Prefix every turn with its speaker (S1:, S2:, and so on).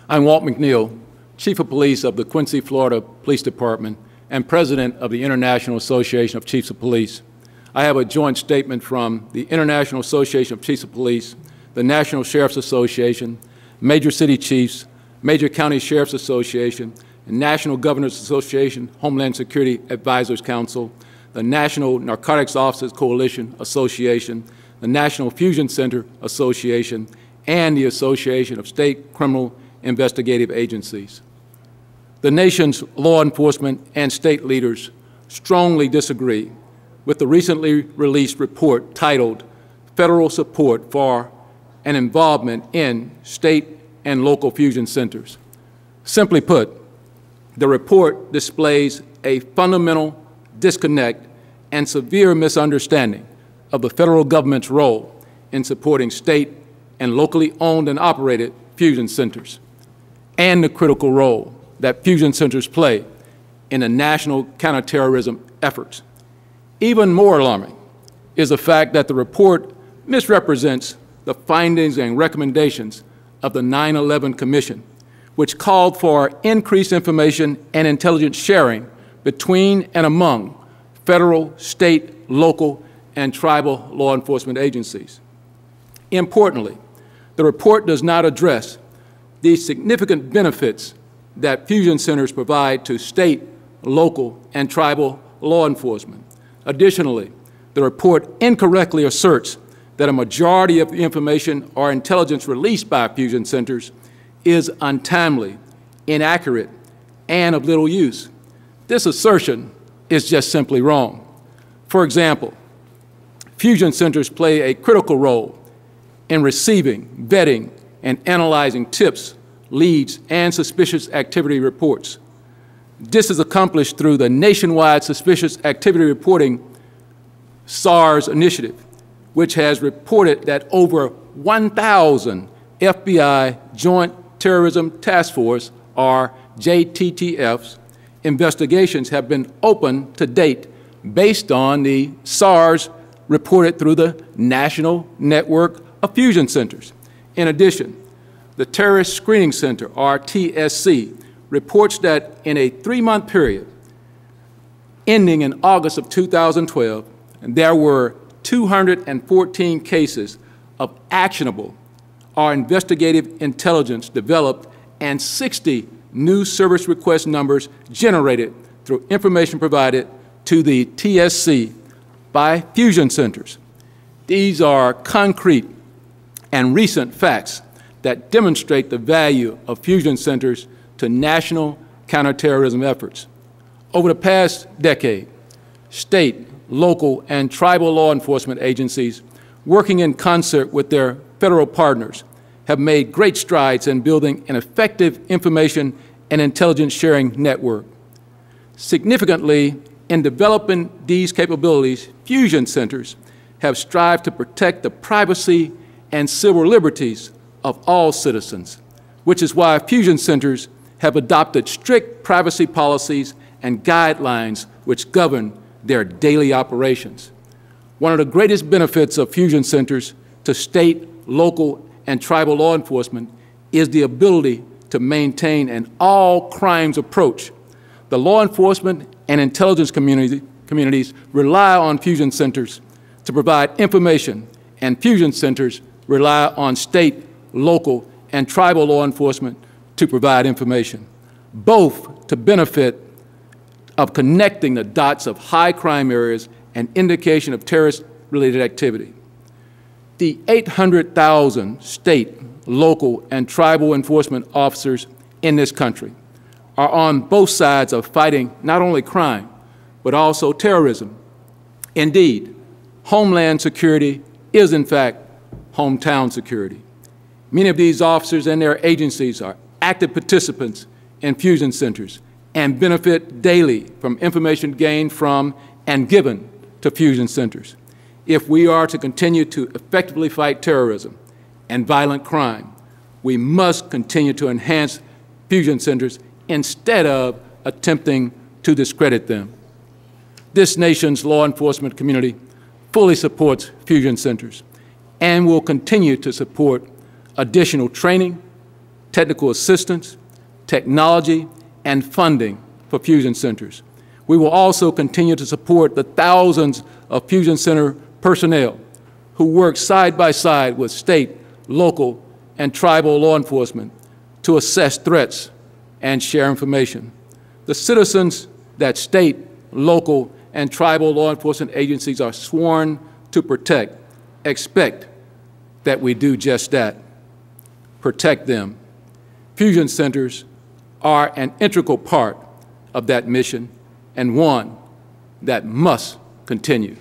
S1: I'm Walt McNeil, Chief of Police of the Quincy, Florida Police Department and President of the International Association of Chiefs of Police. I have a joint statement from the International Association of Chiefs of Police, the National Sheriff's Association, Major City Chiefs, Major County Sheriff's Association, the National Governors Association, Homeland Security Advisors Council, the National Narcotics Officers Coalition Association, the National Fusion Center Association, and the Association of State Criminal Investigative Agencies. The nation's law enforcement and state leaders strongly disagree with the recently released report titled Federal Support for and Involvement in State and Local Fusion Centers. Simply put, the report displays a fundamental disconnect and severe misunderstanding of the federal government's role in supporting state and locally owned and operated fusion centers, and the critical role that fusion centers play in the national counterterrorism efforts. Even more alarming is the fact that the report misrepresents the findings and recommendations of the 9/11 Commission, which called for increased information and intelligence sharing between and among federal, state, local, and tribal law enforcement agencies. Importantly, the report does not address the significant benefits that fusion centers provide to state, local, and tribal law enforcement. Additionally, the report incorrectly asserts that a majority of the information or intelligence released by fusion centers is untimely, inaccurate, and of little use. This assertion is just simply wrong. For example, fusion centers play a critical role in receiving, vetting, and analyzing tips, leads, and suspicious activity reports. This is accomplished through the nationwide Suspicious Activity Reporting SARS initiative, which has reported that over 1,000 FBI Joint Terrorism Task Force, or JTTF's, investigations have been opened to date based on the SARS reported through the National Network of Fusion Centers. In addition, the Terrorist Screening Center, or TSC, reports that in a 3-month period ending in August of 2012, there were 214 cases of actionable or investigative intelligence developed and 60 new service request numbers generated through information provided to the TSC by fusion centers. These are concrete and recent facts that demonstrate the value of fusion centers to national counterterrorism efforts. Over the past decade, state, local, and tribal law enforcement agencies, working in concert with their federal partners, have made great strides in building an effective information and intelligence sharing network. Significantly, in developing these capabilities, fusion centers have strived to protect the privacy and civil liberties of all citizens, which is why fusion centers have adopted strict privacy policies and guidelines which govern their daily operations. One of the greatest benefits of fusion centers to state, local, and tribal law enforcement is the ability to maintain an all-crimes approach. The law enforcement and intelligence communities rely on fusion centers to provide information, and fusion centers rely on state, local, and tribal law enforcement to provide information, both to benefit of connecting the dots of high crime areas and indication of terrorist-related activity. The 800,000 state, local, and tribal enforcement officers in this country are on both sides of fighting not only crime, but also terrorism. Indeed, Homeland Security is, in fact, hometown security. Many of these officers and their agencies are active participants in fusion centers and benefit daily from information gained from and given to fusion centers. If we are to continue to effectively fight terrorism and violent crime, we must continue to enhance fusion centers instead of attempting to discredit them. This nation's law enforcement community fully supports fusion centers and will continue to support additional training, technical assistance, technology, and funding for fusion centers. We will also continue to support the thousands of fusion center personnel who work side by side with state, local, and tribal law enforcement to assess threats and share information. The citizens that state, local, and tribal law enforcement agencies are sworn to protect expect that we do just that, protect them. Fusion centers are an integral part of that mission and one that must continue.